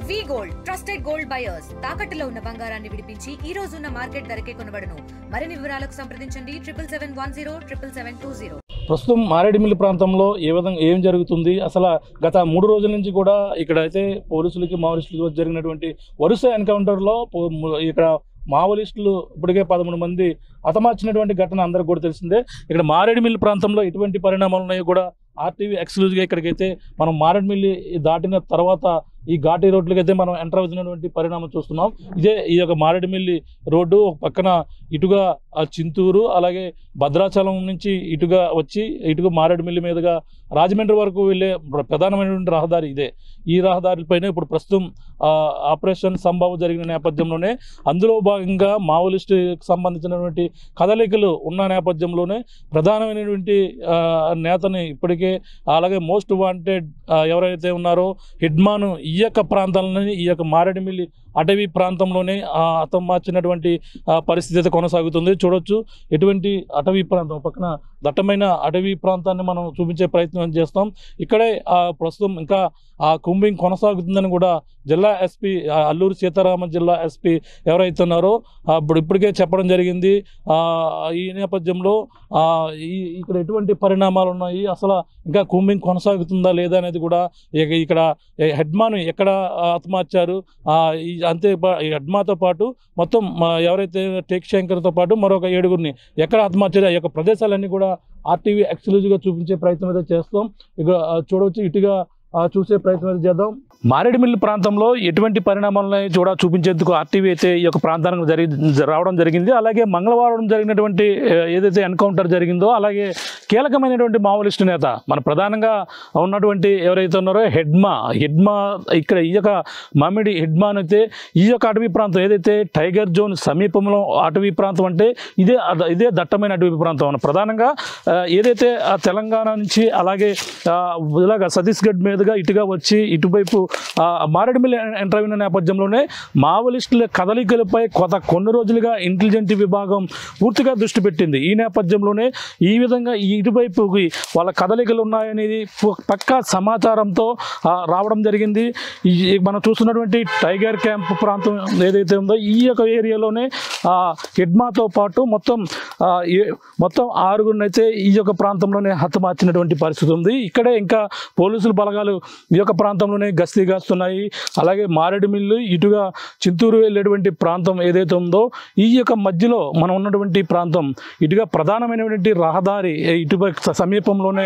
వి gold trusted gold buyers తాకట్టులో ఉన్న బంగారాన్ని విడిపించి ఈ రోజు ఉన్న మార్కెట్ ధరకే కొనబడును. మరిన్ని వివరాలకు సంప్రదించండి 77107720. ప్రస్తుతం మారేడుమిల్లి ప్రాంతంలో ఏం జరుగుతుంది, అసలు గత 3 రోజుల నుంచి కూడా ఇక్కడైతే పోలీసులకి మావోయిస్టులకు జరిగినటువంటి వరుస ఎన్కౌంటర్లో ఇక్కడ మావోయిస్టులు ఇప్పటికే 11 మంది హతమార్చినటువంటి ఘటన అందరికి కూడా తెలిసిందే. ఇక్కడ మారేడుమిల్లి ప్రాంతంలో ఎటువంటి పరిణామాలు ఉన్నాయో కూడా ఆర్టీవీ ఎక్స్క్లూజివ్గా ఇక్కడికైతే మనం మారేడుమిల్లి దాటిన తర్వాత ఈ ఘాటీ రోడ్లకైతే మనం ఎంటర్ అవుతున్నటువంటి పరిణామం చూస్తున్నాం. ఇదే ఈ యొక్క మారేడుమిల్లి రోడ్డు ఒక పక్కన ఇటుగా చింతూరు, అలాగే భద్రాచలం నుంచి ఇటుగా మారేడుమిల్లి మీదుగా రాజమండ్రి వరకు వెళ్ళే ప్రధానమైనటువంటి రహదారి ఇదే. ఈ రహదారిపైన ఇప్పుడు ప్రస్తుతం ఆపరేషన్ సంభవ్ జరిగిన నేపథ్యంలోనే, అందులో భాగంగా మావోయిస్టుకి సంబంధించినటువంటి కదలికలు ఉన్న నేపథ్యంలోనే ప్రధానమైనటువంటి నేతని ఇప్పటికే, అలాగే మోస్ట్ వాంటెడ్ ఎవరైతే ఉన్నారో హిడ్మాను ఈ యొక్క ప్రాంతాలని, ఈ యొక్క మారేడుమిల్లి అటవీ ప్రాంతంలోనే హతమార్చినటువంటి పరిస్థితి అయితే కొనసాగుతుంది. చూడొచ్చు ఎటువంటి అటవీ ప్రాంతం, పక్కన దట్టమైన అటవీ ప్రాంతాన్ని మనం చూపించే ప్రయత్నం చేస్తాం. ఇక్కడే ప్రస్తుతం ఇంకా కుంబింగ్ కొనసాగుతుందని కూడా జిల్లా ఎస్పీ, అల్లూరు సీతారామ జిల్లా ఎస్పీ ఎవరైతే ఉన్నారో ఇప్పటికే చెప్పడం జరిగింది. ఈ నేపథ్యంలో ఇక్కడ ఎటువంటి పరిణామాలు ఉన్నాయి, అసలు ఇంకా కుంబింగ్ కొనసాగుతుందా లేదా అనేది కూడా ఇక్కడ హెడ్మాను ఎక్కడ హతమార్చారు, అంతే హెడ్మాతో పాటు మొత్తం ఎవరైతే టేక్ శంకర్తో పాటు మరొక 7గురిని ఎక్కడ హతమార్చారు, ఆ యొక్క ప్రదేశాలన్నీ కూడా ఆర్టీవీ ఎక్స్క్లూజివ్గా చూపించే ప్రయత్నం అయితే చేస్తాం. ఇక చూడవచ్చు, ఇటుగా చూసే ప్రయత్నం అయితే చేద్దాం. మారేడుమిల్లి ప్రాంతంలో ఎటువంటి పరిణామాలను చూపించేందుకు ఆర్టీవీ అయితే ఈ యొక్క ప్రాంతానికి రావడం జరిగింది. అలాగే మంగళవారం జరిగినటువంటి ఏదైతే ఎన్కౌంటర్ జరిగిందో, అలాగే కీలకమైనటువంటి మావోయిస్టు నేత మన ప్రధానంగా ఉన్నటువంటి ఎవరైతే ఉన్నారో హెడ్మా ఇక్కడ ఈ యొక్క మామిడి హెడ్మాన్ అయితే ఈ యొక్క అటవీ ప్రాంతం ఏదైతే టైగర్ జోన్ సమీపంలో అటవీ ప్రాంతం అంటే ఇదే దట్టమైన అటవీ ప్రాంతం. ప్రధానంగా ఏదైతే తెలంగాణ నుంచి అలాగే ఇలాగ ఛత్తీస్గఢ్ మీదుగా ఇటుగా వచ్చి ఇటువైపు మారేడుమిల్లి ఎంటర్ అయిన నేపథ్యంలోనే మావోయిస్టుల కదలికలపై కొన్ని రోజులుగా ఇంటెలిజెన్స్ విభాగం పూర్తిగా దృష్టి పెట్టింది. ఈ నేపథ్యంలోనే ఈ విధంగా ఇటువైపుకి వాళ్ళ కదలికలు ఉన్నాయనేది పక్కా సమాచారంతో రావడం జరిగింది. మనం చూస్తున్నటువంటి టైగర్ క్యాంప్ ప్రాంతం ఏదైతే ఉందో ఈ యొక్క ఏరియాలోనే హెడ్మాతో పాటు మొత్తం 6గురిని అయితే ఈ యొక్క ప్రాంతంలోనే హతమార్చినటువంటి పరిస్థితి ఉంది. ఇక్కడే ఇంకా పోలీసుల బలగాలు ఈ యొక్క ప్రాంతంలోనే గస్తీ కాస్తున్నాయి. అలాగే మారేడుమిల్లి ఇటుగా చింతూరు వెళ్ళేటువంటి ప్రాంతం ఏదైతే ఉందో ఈ యొక్క మధ్యలో మనం ఉన్నటువంటి ప్రాంతం ఇటుగా ప్రధానమైనటువంటి రహదారి ఇటువైపు సమీపంలోనే,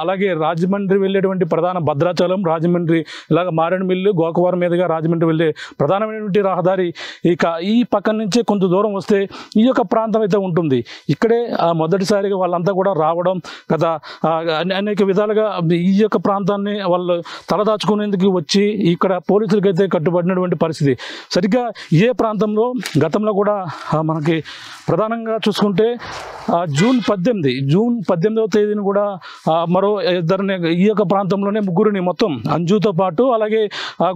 అలాగే రాజమండ్రి వెళ్ళేటువంటి ప్రధాన భద్రాచలం, రాజమండ్రి, ఇలాగ మారేడుమిల్లి, గోకవరం మీదుగా రాజమండ్రి వెళ్ళే ప్రధానమైనటువంటి రహదారి ఇక ఈ పక్కన నుంచే కొంత దూరం వస్తే ఈ యొక్క ప్రాంతం అయితే ఉంటుంది. ఇక్కడే మొదటిసారిగా వాళ్ళంతా కూడా రావడం, గత అనేక విధాలుగా ఈ యొక్క ప్రాంతాన్ని వాళ్ళు తలదాచుకునేందుకు వచ్చి ఇక్కడ పోలీసులకైతే కట్టుబడినటువంటి పరిస్థితి. సరిగ్గా ఇదే ప్రాంతంలో గతంలో కూడా మనకి ప్రధానంగా చూసుకుంటే జూన్ 18వ తేదీని కూడా మరో ఇద్దరిని ఈ యొక్క ప్రాంతంలోనే ముగ్గురిని మొత్తం అంజుతో పాటు అలాగే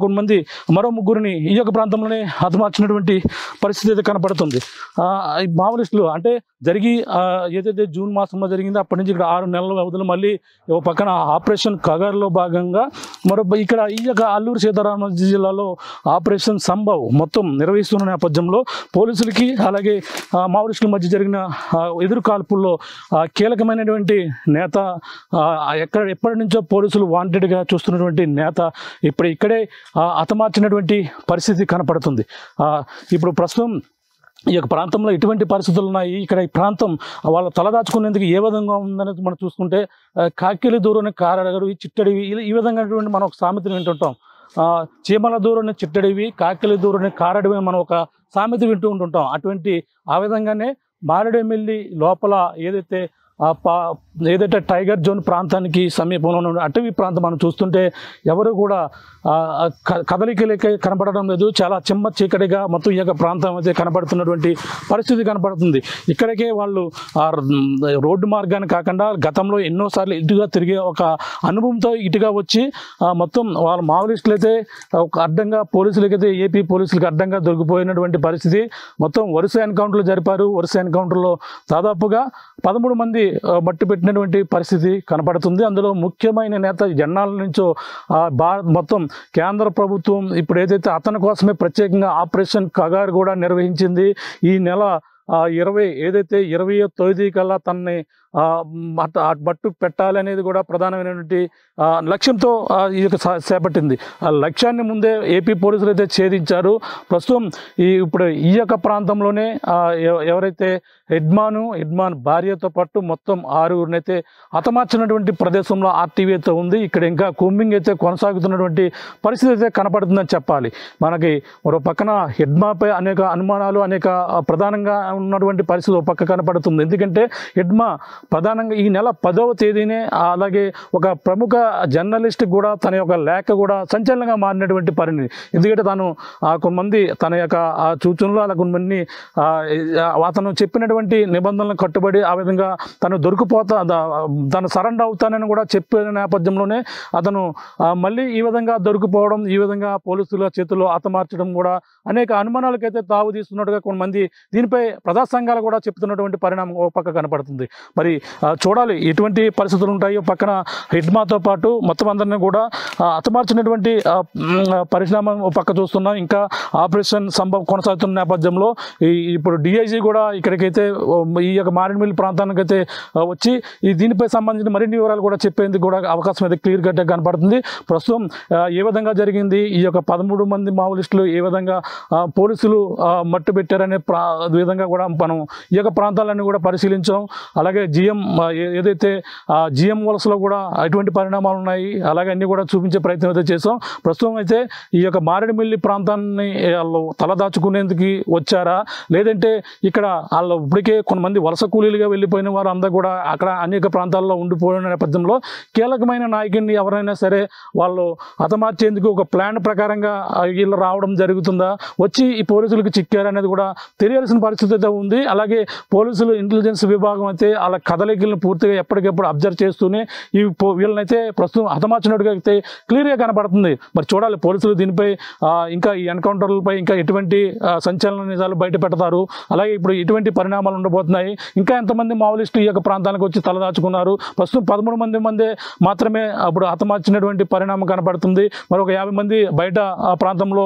కొంతమంది మరో ముగ్గురిని ఈ యొక్క ప్రాంతంలోనే హతమార్చినటువంటి పరిస్థితి అయితే కనపడుతుంది. మావోయిస్టులు అంటే ఏదైతే జూన్ మాసంలో జరిగిందో అప్పటి నుంచి ఇక్కడ 6 నెలల వ్యవధిలో మళ్ళీ ఒక పక్కన ఆపరేషన్ కగార్లో భాగంగా ఇక్కడ ఈ యొక్క అల్లూరు సీతారామ జిల్లాలో ఆపరేషన్ సంభవ్ మొత్తం నిర్వహిస్తున్న నేపథ్యంలో పోలీసులకి అలాగే మావోయిస్టుల మధ్య జరిగిన ఎదురు కాల్పుల్లో కీలకమైనటువంటి నేత, ఎప్పటి నుంచో పోలీసులు వాంటెడ్గా చూస్తున్నటువంటి నేత ఇక్కడే హతమార్చినటువంటి పరిస్థితి కనపడుతుంది. ఇప్పుడు ప్రస్తుతం ఈ యొక్క ప్రాంతంలో ఎటువంటి పరిస్థితులు ఉన్నాయి, ఇక్కడ ఈ ప్రాంతం వాళ్ళు తలదాచుకునేందుకు ఏ విధంగా ఉందనేది మనం చూసుకుంటే కాకిలి దూరం కారడగరు, చిట్టడివి, ఈ విధంగా మనం ఒక సామెతను వింటుంటాం. చీమల దూరం చిట్టడివి, కాకిలి దూరం కారడవి మనం ఒక సామెత వింటూ ఉంటుంటాం. అటువంటి ఆ విధంగానే మారేడుమిల్లి లోపల ఏదైతే టైగర్ జోన్ ప్రాంతానికి సమీపంలో ఉన్న అటవీ ప్రాంతం మనం చూస్తుంటే ఎవరు కూడా కదలికలకే కనపడడం లేదు. చాలా చిమ్మ చీకటిగా మొత్తం ఈ యొక్క ప్రాంతం అయితే కనపడుతున్నటువంటి పరిస్థితి కనపడుతుంది. ఇక్కడికే వాళ్ళు రోడ్డు మార్గాన్ని కాకుండా గతంలో ఎన్నోసార్లు ఇటుగా తిరిగే ఒక అనుభవంతో ఇటుగా వచ్చి మొత్తం వాళ్ళ మావోయిస్టులు అయితే ఒక అడ్డంగా పోలీసులకైతే ఏపీ పోలీసులకు అడ్డంగా దొరికిపోయినటువంటి పరిస్థితి. మొత్తం వరుస ఎన్కౌంటర్లు జరిపారు. వరుస ఎన్కౌంటర్లో దాదాపుగా 13 మంది మట్టిపెట్టిన పెట్టినటువంటి పరిస్థితి కనపడుతుంది. అందులో ముఖ్యమైన నేత ఎన్నాళ్ళ నుంచో మొత్తం కేంద్ర ప్రభుత్వం ఇప్పుడు ఏదైతే అతని కోసమే ప్రత్యేకంగా ఆపరేషన్ కగారు కూడా నిర్వహించింది. ఈ నెల 20 ఏదైతే 20వ తేదీ కల్లా తనని మట్టు పెట్టాలనేది కూడా ప్రధానమైనటువంటి లక్ష్యంతో ఈ యొక్క చేపట్టింది. ఆ లక్ష్యాన్ని ముందే ఏపీ పోలీసులు అయితే ఛేదించారు. ప్రస్తుతం ఇప్పుడు ఈ యొక్క ప్రాంతంలోనే ఎవరైతే హెడ్మాన్ భార్యతో పాటు మొత్తం 6గురిని అయితే హతమార్చినటువంటి ప్రదేశంలో ఆర్టీవీ అయితే ఉంది. ఇక్కడ ఇంకా కూంబింగ్ అయితే కొనసాగుతున్నటువంటి పరిస్థితి అయితే కనపడుతుందని చెప్పాలి. మనకి మరో పక్కన హెడ్మాపై అనేక అనుమానాలు ప్రధానంగా ఉన్నటువంటి పరిస్థితి ఒక పక్క కనపడుతుంది. ఎందుకంటే హెడ్మా ప్రధానంగా ఈ నెల 10వ తేదీనే అలాగే ఒక ప్రముఖ జర్నలిస్ట్ కూడా తన యొక్క లేఖ కూడా సంచలనంగా మారినటువంటి పరిణితి. ఎందుకంటే తను కొంతమంది తన యొక్క సూచనలు అలా కొంతమంది అతను చెప్పినటువంటి నిబంధనలను కట్టుబడి ఆ విధంగా తను తను సరెండర్ అవుతానని కూడా చెప్పిన నేపథ్యంలోనే అతను మళ్ళీ ఈ విధంగా దొరికిపోవడం, ఈ విధంగా పోలీసుల చేతుల్లో హతమార్చడం కూడా అనేక అనుమానాలకైతే తావు తీస్తున్నట్టుగా కొంతమంది దీనిపై ప్రజా సంఘాలు కూడా చెప్తున్నటువంటి పరిణామం ఒక పక్క కనపడుతుంది. మరి చూడాలి ఎటువంటి పరిస్థితులు ఉంటాయో. పక్కన హెడ్మాతో పాటు మొత్తం అందరినీ కూడా హతమార్చినటువంటి పరిణామం ఒక పక్క చూస్తున్నాం. ఇంకా ఆపరేషన్ సంభవ్ కొనసాగుతున్న నేపథ్యంలో ఇప్పుడు డిఐజీ కూడా ఇక్కడికైతే ఈ యొక్క మారేడుమిల్లి ప్రాంతానికి అయితే వచ్చి దీనిపై సంబంధించిన మరిన్ని వివరాలు కూడా చెప్పేందుకు కూడా అవకాశం అయితే క్లియర్ కట్గా కనపడుతుంది. ప్రస్తుతం ఏ విధంగా జరిగింది, ఈ యొక్క 13 మంది మావోలిస్టులు ఏ విధంగా పోలీసులు మట్టు పెట్టారనే విధంగా కూడా మనం ఈ యొక్క ప్రాంతాలన్నీ కూడా పరిశీలించాం. అలాగే ఏదైతే జిఎం వలసలో కూడా ఎటువంటి పరిణామాలు ఉన్నాయి అలాగే అన్నీ కూడా చూపించే ప్రయత్నం అయితే చేసాం. ప్రస్తుతం అయితే ఈ యొక్క మారేడుమిల్లి ప్రాంతాన్ని వాళ్ళు తలదాచుకునేందుకు వచ్చారా, లేదంటే ఇక్కడ వాళ్ళు ఇప్పటికే కొంతమంది వలస కూలీలుగా వెళ్ళిపోయిన వారు అందరూ కూడా అక్కడ అనేక ప్రాంతాల్లో ఉండిపోయిన నేపథ్యంలో కీలకమైన నాయకుడిని ఎవరైనా సరే వాళ్ళు హతమార్చేందుకు ఒక ప్లాన్ ప్రకారంగా వీళ్ళు రావడం జరుగుతుందా, వచ్చి ఈ పోలీసులకు చిక్కారనేది కూడా తెలియాల్సిన పరిస్థితి అయితే ఉంది. అలాగే పోలీసులు ఇంటెలిజెన్స్ విభాగం అయితే వాళ్ళ కదలికలను పూర్తిగా ఎప్పటికెప్పుడు అబ్జర్వ్ చేస్తూనే వీళ్ళనైతే ప్రస్తుతం హతమార్చినట్టుగా అయితే క్లియర్గా కనపడుతుంది. మరి చూడాలి పోలీసులు దీనిపై ఇంకా ఈ ఎన్కౌంటర్లపై ఇంకా ఎటువంటి సంచలన నిజాలు బయట పెడతారు, అలాగే ఇప్పుడు ఎటువంటి పరిణామాలు ఉండబోతున్నాయి, ఇంకా ఎంతమంది మావోలిస్టులు ఈ యొక్క ప్రాంతానికి వచ్చి తలదాచుకున్నారు. ప్రస్తుతం 13 మంది మాత్రమే అప్పుడు హతమార్చినటువంటి పరిణామం కనపడుతుంది. మరొక 50 మంది బయట ఆ ప్రాంతంలో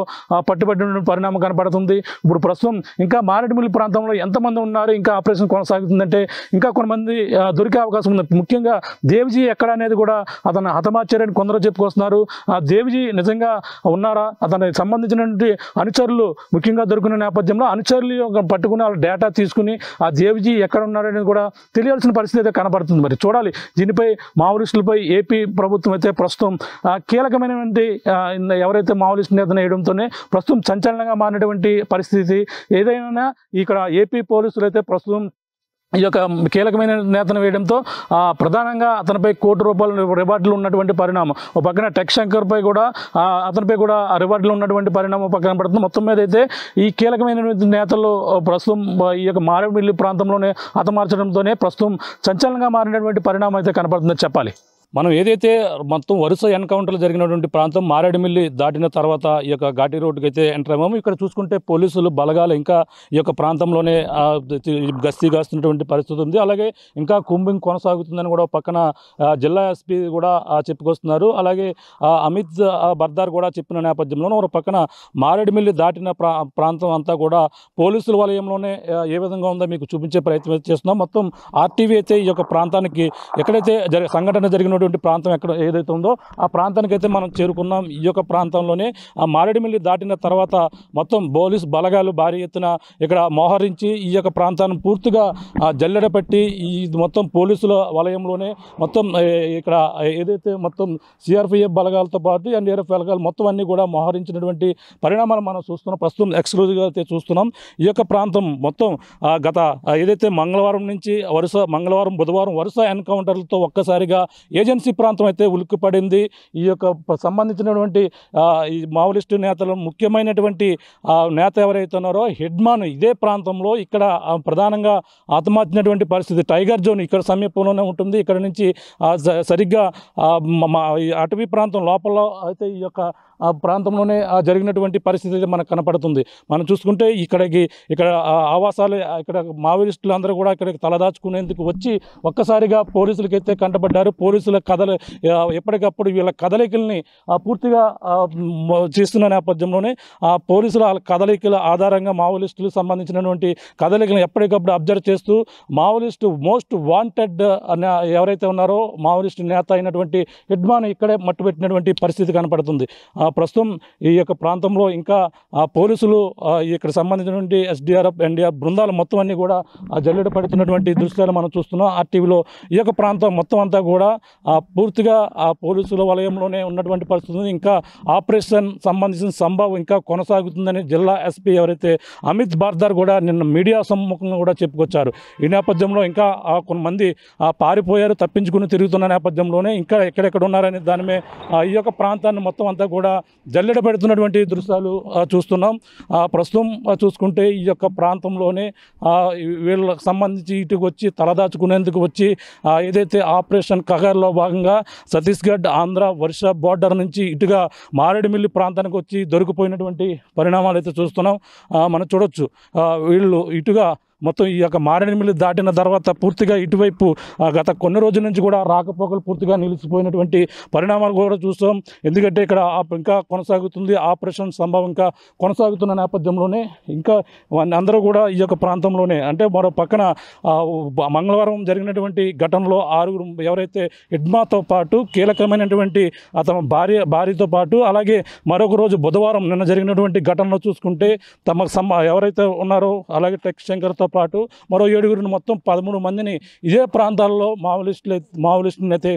పట్టుబడిన పరిణామం కనపడుతుంది. ఇప్పుడు ప్రస్తుతం ఇంకా మారేడుమిల్లి ప్రాంతంలో ఎంతమంది ఉన్నారు, ఇంకా ఆపరేషన్ కొనసాగుతుందంటే ఇంకా కొంతమంది దొరికే అవకాశం ఉంది. ముఖ్యంగా దేవ్జీ ఎక్కడ అనేది కూడా అతను హతమార్చారని కొందరు చెప్పుకొస్తున్నారు. ఆ దేవ్జీ నిజంగా ఉన్నారా, అతనికి సంబంధించినటువంటి అనుచరులు ముఖ్యంగా దొరికిన నేపథ్యంలో అనుచరులు పట్టుకుని వాళ్ళ డేటా తీసుకుని ఆ దేవ్జీ ఎక్కడ ఉన్నారనేది కూడా తెలియాల్సిన పరిస్థితి అయితే కనబడుతుంది. మరి చూడాలి దీనిపై మావోలిస్టులపై ఏపీ ప్రభుత్వం అయితే ప్రస్తుతం కీలకమైనటువంటి ఎవరైతే మావోలిస్ట్ నేతను వేయడంతోనే ప్రస్తుతం సంచలనంగా మారినటువంటి పరిస్థితి. ఏదైనా ఇక్కడ ఏపీ పోలీసులు అయితే ప్రస్తుతం ఈ యొక్క కీలకమైన నేతను వేయడంతో ప్రధానంగా అతనిపై ₹1 రివార్డులు ఉన్నటువంటి పరిణామం. ఒక పక్కన టెక్ శంకర్పై కూడా అతనిపై కూడా రివార్డులు ఉన్నటువంటి పరిణామం పక్కన పడుతుంది. మొత్తం మీద అయితే ఈ కీలకమైనటువంటి నేతలు ప్రస్తుతం ఈ యొక్క మారేడుమిల్లి ప్రాంతంలోనే హతమార్చడంతోనే ప్రస్తుతం సంచలనంగా మారినటువంటి పరిణామం అయితే కనపడుతుందని చెప్పాలి. మనం ఏదైతే మొత్తం వరుస ఎన్కౌంటర్లు జరిగినటువంటి ప్రాంతం మారేడుమిల్లి దాటిన తర్వాత ఈ యొక్క ఘాటి రోడ్డుకి అయితే ఎంటర్ అయ్యాము. ఇక్కడ చూసుకుంటే పోలీసులు బలగాలు ఇంకా ఈ యొక్క ప్రాంతంలోనే గస్తీ కాస్తున్నటువంటి పరిస్థితి ఉంది. అలాగే ఇంకా కూంబింగ్ కొనసాగుతుందని కూడా పక్కన జిల్లా ఎస్పీ కూడా చెప్పుకొస్తున్నారు. అలాగే అమిత్ బర్దార్ కూడా చెప్పిన నేపథ్యంలోనూ ఒక పక్కన మారేడుమిల్లి దాటిన ప్రాంతం అంతా కూడా పోలీసుల వలయంలోనే ఏ విధంగా ఉందో మీకు చూపించే ప్రయత్నం చేస్తున్నాం. మొత్తం ఆర్టీవీ అయితే ఈ యొక్క ప్రాంతానికి ఎక్కడైతే సంఘటన జరిగిన ప్రాంతం ఎక్కడ ఏదైతే ఉందో ఆ ప్రాంతానికి అయితే మనం చేరుకున్నాం. ఈ యొక్క ప్రాంతంలోనే ఆ మారేడుమిల్లి దాటిన తర్వాత మొత్తం పోలీసు బలగాలు భారీ ఎత్తున ఇక్కడ మోహరించి ఈ యొక్క ప్రాంతాన్ని పూర్తిగా జల్లెడ పెట్టి ఈ మొత్తం పోలీసుల వలయంలోనే మొత్తం ఇక్కడ ఏదైతే మొత్తం సిఆర్పిఎఫ్ బలగాలతో పాటు ఎన్డీఆర్ఎఫ్ బలగాలు మొత్తం అన్నీ కూడా మోహరించినటువంటి పరిణామాలు మనం చూస్తున్నాం. ప్రస్తుతం ఎక్స్క్లూజివ్గా అయితే చూస్తున్నాం. ఈ యొక్క ప్రాంతం మొత్తం గత ఏదైతే మంగళవారం బుధవారం వరుస ఎన్కౌంటర్లతో ఒక్కసారిగా ఏజెన్సీ ప్రాంతం అయితే ఉలిక్కిపడింది. ఈ యొక్క సంబంధించినటువంటి ఈ మావోలిస్టు నేతలు ముఖ్యమైనటువంటి నేత ఎవరైతే ఉన్నారో హెడ్మాన్ ఇదే ప్రాంతంలో ఇక్కడ ప్రధానంగా ఆత్మహత్యటువంటి పరిస్థితి. టైగర్ జోన్ ఇక్కడ సమీపంలోనే ఉంటుంది. ఇక్కడ నుంచి సరిగ్గా అటవీ ప్రాంతం లోపల అయితే ఈ యొక్క ఆ ప్రాంతంలోనే జరిగినటువంటి పరిస్థితి అయితే మనకు కనపడుతుంది. మనం చూసుకుంటే ఇక్కడ ఆవాసాలు ఇక్కడ మావోయిస్టులు అందరూ కూడా ఇక్కడికి తలదాచుకునేందుకు వచ్చి ఒక్కసారిగా పోలీసులకైతే కంటపడ్డారు. పోలీసుల ఎప్పటికప్పుడు వీళ్ళ కదలికల్ని పూర్తిగా చేస్తున్న నేపథ్యంలోనే ఆ పోలీసుల కదలికల ఆధారంగా మావోయిస్టులకు సంబంధించినటువంటి కదలికలను ఎప్పటికప్పుడు అబ్జర్వ్ చేస్తూ మావోయిస్టు మోస్ట్ వాంటెడ్ ఎవరైతే ఉన్నారో మావోయిస్టు నేత అయినటువంటి హిడ్మాన్ ఇక్కడే మట్టుపెట్టినటువంటి పరిస్థితి కనపడుతుంది. ప్రస్తుతం ఈ యొక్క ప్రాంతంలో ఇంకా పోలీసులు ఇక్కడ సంబంధించినటువంటి ఎస్డిఆర్ఎఫ్ ఎన్డీఆర్ బృందాలు మొత్తం అన్నీ కూడా జల్లెడ పడుతున్నటువంటి దృశ్యాలు మనం చూస్తున్నాం. ఆర్టీవీలో ఈ యొక్క ప్రాంతం మొత్తం అంతా కూడా పూర్తిగా ఆ పోలీసుల వలయంలోనే ఉన్నటువంటి పరిస్థితి. ఇంకా ఆపరేషన్ సంబంధించిన సంభవం ఇంకా కొనసాగుతుందని జిల్లా ఎస్పీ ఎవరైతే అమిత్ బార్దార్ కూడా నిన్న మీడియా సమ్ముఖంగా కూడా చెప్పుకొచ్చారు. ఈ నేపథ్యంలో ఇంకా కొంతమంది పారిపోయారు, తప్పించుకుని తిరుగుతున్న నేపథ్యంలోనే ఇంకా ఎక్కడెక్కడ ఉన్నారనే దానిమే ఈ యొక్క ప్రాంతాన్ని మొత్తం అంతా కూడా జల్లెడ పెడుతున్నటువంటి దృశ్యాలు చూస్తున్నాం. ప్రస్తుతం చూసుకుంటే ఈ యొక్క ప్రాంతంలోనే వీళ్ళకి సంబంధించి ఇటుకు వచ్చి తలదాచుకునేందుకు వచ్చి ఏదైతే ఆపరేషన్ కగార్లో భాగంగా ఛత్తీస్గఢ్ ఆంధ్ర ఒరిస్సా బోర్డర్ నుంచి ఇటుగా మారేడుమిల్లి ప్రాంతానికి వచ్చి దొరికిపోయినటువంటి పరిణామాలు అయితే చూస్తున్నాం. మనం చూడొచ్చు వీళ్ళు ఇటుగా మొత్తం ఈ యొక్క మారేడుమిల్లి దాటిన తర్వాత పూర్తిగా ఇటువైపు గత కొన్ని రోజుల నుంచి కూడా రాకపోకలు పూర్తిగా నిలిచిపోయినటువంటి పరిణామాలు కూడా చూస్తాం. ఎందుకంటే ఇక్కడ ఇంకా కొనసాగుతుంది ఆపరేషన్ సంభవం ఇంకా కొనసాగుతున్న నేపథ్యంలోనే ఇంకా అందరూ కూడా ఈ యొక్క ప్రాంతంలోనే అంటే మరో పక్కన మంగళవారం జరిగినటువంటి ఘటనలో 6 ఎవరైతే హిడ్మాతో పాటు కీలకమైనటువంటి అతని భార్యతో పాటు అలాగే మరొక రోజు బుధవారం నిన్న జరిగినటువంటి ఘటనలో చూసుకుంటే ఎవరైతే ఉన్నారో అలాగే టెక్ శంకర్తో పాటు మరో 7 మొత్తం 13 మందిని ఇదే ప్రాంతాల్లో మావోయిస్టులను అయితే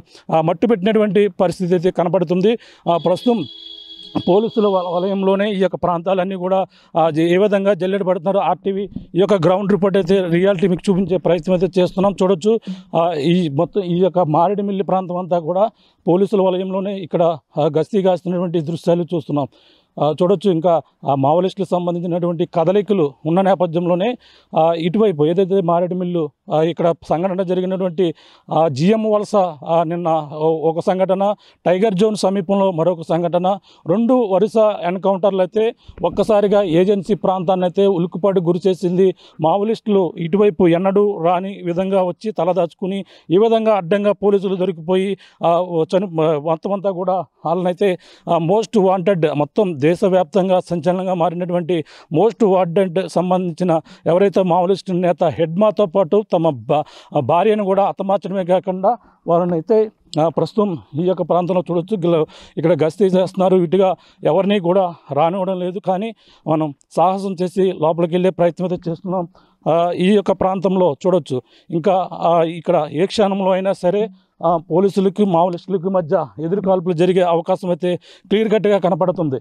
మట్టుపెట్టినటువంటి పరిస్థితి అయితే కనపడుతుంది. ప్రస్తుతం పోలీసుల వలయంలోనే ఈ యొక్క ప్రాంతాలన్నీ కూడా ఏ విధంగా జల్లెడ పడుతున్నారో ఆర్టీవీ ఈ యొక్క గ్రౌండ్ రిపోర్ట్ అయితే రియాలిటీ మీకు చూపించే ప్రయత్నం అయితే చేస్తున్నాం. చూడొచ్చు మొత్తం ఈ యొక్క మారేడుమిల్లి ప్రాంతం అంతా కూడా పోలీసుల వలయంలోనే ఇక్కడ గస్తీ కాస్తున్నటువంటి దృశ్యాలు చూస్తున్నాం. చూడొచ్చు ఇంకా మావోయిస్టులకు సంబంధించినటువంటి కదలికలు ఉన్న నేపథ్యంలోనే ఇటువైపు ఏదైతే మారేడుమిల్లు ఇక్కడ సంఘటన జరిగినటువంటి జిఎం వలస నిన్న ఒక సంఘటన, టైగర్ జోన్ సమీపంలో మరొక సంఘటన, 2 వరుస ఎన్కౌంటర్లు అయితే ఒక్కసారిగా ఏజెన్సీ ప్రాంతాన్ని అయితే ఉలిక్కిపాటు గురి చేసింది. మావోయిస్టులు ఇటువైపు ఎన్నడూ రాని విధంగా వచ్చి తలదాచుకుని ఈ విధంగా అడ్డంగా పోలీసులు దొరికిపోయి మొత్తం అంతా కూడా వాళ్ళనైతే మోస్ట్ వాంటెడ్ మొత్తం దేశవ్యాప్తంగా సంచలనంగా మారినటువంటి మోస్ట్ వాంటెడ్ సంబంధించిన ఎవరైతే మావోయిస్టు నేత హిడ్మాతో పాటు తమ భార్యను కూడా హతమార్చడమే కాకుండా వారిని అయితే ప్రస్తుతం ఈ యొక్క ప్రాంతంలో చూడొచ్చు ఇక్కడ గస్తీ చేస్తున్నారు. ఇటుగా ఎవరిని కూడా రానివ్వడం లేదు. కానీ మనం సాహసం చేసి లోపలికి వెళ్ళే ప్రయత్నం అయితే చేస్తున్నాం. ఈ యొక్క ప్రాంతంలో చూడొచ్చు ఇంకా ఇక్కడ ఏ క్షణంలో అయినా సరే పోలీసులకి మావోయిస్టులకి మధ్య ఎదురుకాల్పులు జరిగే అవకాశం అయితే క్లియర్ కట్గా కనపడుతుంది.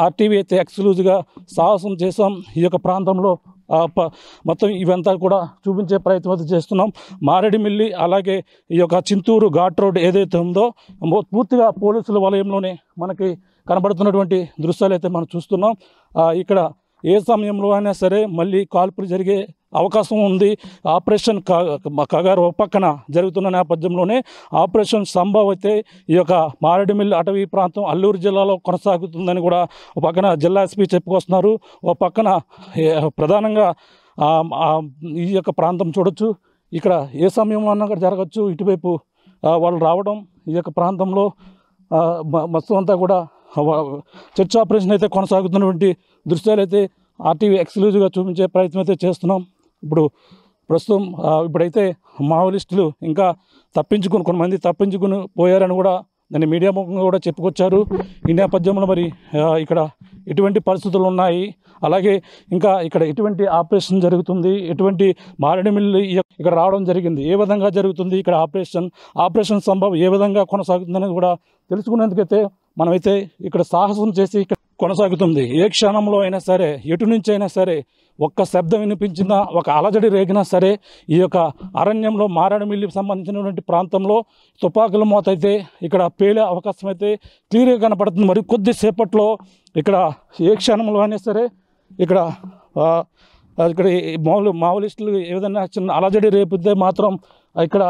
ఆర్టీవీ అయితే ఎక్స్క్లూజివ్గా సాహసం చేసాం. ఈ యొక్క ప్రాంతంలో మొత్తం ఇవంతా కూడా చూపించే ప్రయత్నం అయితే చేస్తున్నాం. మారేడుమిల్లి అలాగే ఈ యొక్క చింతూరు ఘాట్ రోడ్ ఏదైతే ఉందో పూర్తిగా పోలీసుల వలయంలోనే మనకి కనబడుతున్నటువంటి దృశ్యాలు అయితే మనం చూస్తున్నాం. ఇక్కడ ఏ సమయంలో అయినా సరే మళ్ళీ కాల్పులు జరిగే అవకాశం ఉంది. ఆపరేషన్ కగారు ఒక పక్కన జరుగుతున్న నేపథ్యంలోనే ఆపరేషన్ సంభవ్ అయితే ఈ యొక్క మారేడుమిల్లి అటవీ ప్రాంతం అల్లూరు జిల్లాలో కొనసాగుతుందని కూడా ఒక పక్కన జిల్లా ఎస్పీ చెప్పుకొస్తున్నారు. ఒక పక్కన ప్రధానంగా ఈ యొక్క ప్రాంతం చూడొచ్చు. ఇక్కడ ఏ సమయం అన్నా కూడా జరగచ్చు. ఇటువైపు వాళ్ళు రావడం ఈ యొక్క ప్రాంతంలో మొత్తం అంతా కూడా చర్చ్ ఆపరేషన్ అయితే కొనసాగుతున్నటువంటి దృశ్యాలు అయితే ఆర్టీవీ ఎక్స్క్లూజివ్గా చూపించే ప్రయత్నం అయితే చేస్తున్నాం. ప్రస్తుతం ఇప్పుడైతే మావోయిస్టులు ఇంకా కొంతమంది తప్పించుకుని పోయారని కూడా దాన్ని మీడియా ముఖంగా కూడా చెప్పుకొచ్చారు. ఈ నేపథ్యంలో మరి ఇక్కడ ఎటువంటి పరిస్థితులు ఉన్నాయి, అలాగే ఇంకా ఇక్కడ ఎటువంటి ఆపరేషన్ జరుగుతుంది, ఎటువంటి మారేడుమిల్లి ఇక్కడ రావడం జరిగింది, ఏ విధంగా జరుగుతుంది, ఇక్కడ ఆపరేషన్ సంభవం ఏ విధంగా కొనసాగుతుంది అనేది కూడా తెలుసుకునేందుకైతే మనమైతే ఇక్కడ సాహసం చేసి ఇక్కడ కొనసాగుతుంది. ఏ క్షణంలో అయినా సరే ఎటు నుంచి అయినా సరే ఒక్క శబ్దం వినిపించినా ఒక అలజడి రేగినా సరే ఈ యొక్క అరణ్యంలో మారేడుమిల్లికి సంబంధించినటువంటి ప్రాంతంలో తుపాకుల మోత అయితే ఇక్కడ పేలే అవకాశం అయితే క్లియర్గా కనపడుతుంది. మరి కొద్దిసేపట్లో ఇక్కడ ఏ క్షణంలో అయినా సరే ఇక్కడ మావోయిస్టులు ఏదైనా చిన్న అలజడి రేపితే మాత్రం ఇక్కడ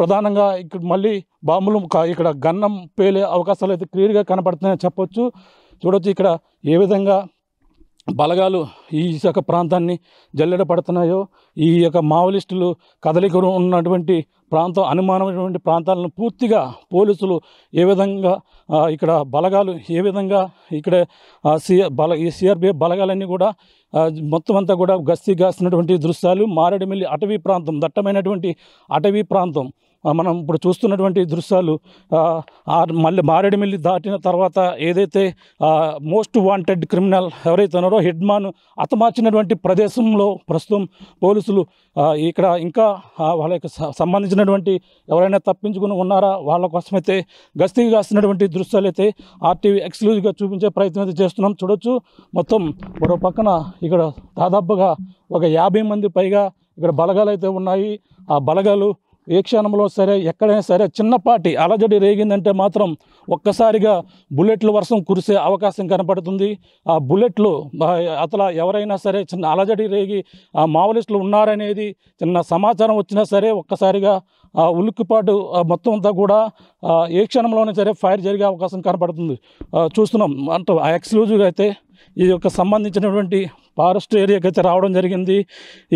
ప్రధానంగా ఇక్కడ మళ్ళీ బాంబులు ఇక్కడ గన్నం పేలే అవకాశాలు అయితే క్లియర్గా కనపడుతున్నాయని చెప్పొచ్చు. చూడొచ్చు ఇక్కడ ఏ విధంగా బలగాలు ఈ యొక్క ప్రాంతాన్ని జల్లెడ పడుతున్నాయో, ఈ యొక్క మావోలిస్టులు కదలికలు ఉన్నటువంటి ప్రాంతం అనుమానమైనటువంటి ప్రాంతాలను పూర్తిగా పోలీసులు ఏ విధంగా ఇక్కడ బలగాలు ఏ విధంగా ఇక్కడ ఈ సిఆర్పిఎఫ్ బలగాలన్నీ కూడా మొత్తం అంతా కూడా గస్తీ కాసినటువంటి దృశ్యాలు. మారేడుమిల్లి అటవీ ప్రాంతం, దట్టమైనటువంటి అటవీ ప్రాంతం మనం ఇప్పుడు చూస్తున్నటువంటి దృశ్యాలు. మళ్ళీ మారేడుమిల్లి దాటిన తర్వాత ఏదైతే మోస్ట్ వాంటెడ్ క్రిమినల్ ఎవరైతే ఉన్నారో హెడ్మాన్ హతమార్చినటువంటి ప్రదేశంలో ప్రస్తుతం పోలీసులు ఇక్కడ ఇంకా వాళ్ళకి సంబంధించినటువంటి ఎవరైనా తప్పించుకుని ఉన్నారా వాళ్ళ కోసమైతే గస్తీ కాస్తున్నటువంటి దృశ్యాలు అయితే ఆర్టీవీ ఎక్స్క్లూజివ్గా చూపించే ప్రయత్నం అయితే చేస్తున్నాం. చూడొచ్చు మొత్తం మరో పక్కన ఇక్కడ దాదాపుగా ఒక 50 మంది పైగా ఇక్కడ బలగాలు అయితే ఉన్నాయి. ఆ బలగాలు ఏ క్షణంలో సరే ఎక్కడైనా సరే చిన్నపాటి అలజడి రేగిందంటే మాత్రం ఒక్కసారిగా బుల్లెట్ల వర్షం కురిసే అవకాశం కనపడుతుంది. ఆ బుల్లెట్లు అసలు ఎవరైనా సరే చిన్న అలజడి రేగి ఆ మావోలిస్టులు ఉన్నారనేది చిన్న సమాచారం వచ్చినా సరే ఒక్కసారిగా ఉలిక్కిపాటు మొత్తం అంతా కూడా ఏ క్షణంలోనే సరే ఫైర్ జరిగే అవకాశం కనపడుతుంది. చూస్తున్నాం అంటే ఎక్స్క్లూజివ్గా అయితే ఈ యొక్క సంబంధించినటువంటి ఫారెస్ట్ ఏరియాకి అయితే రావడం జరిగింది.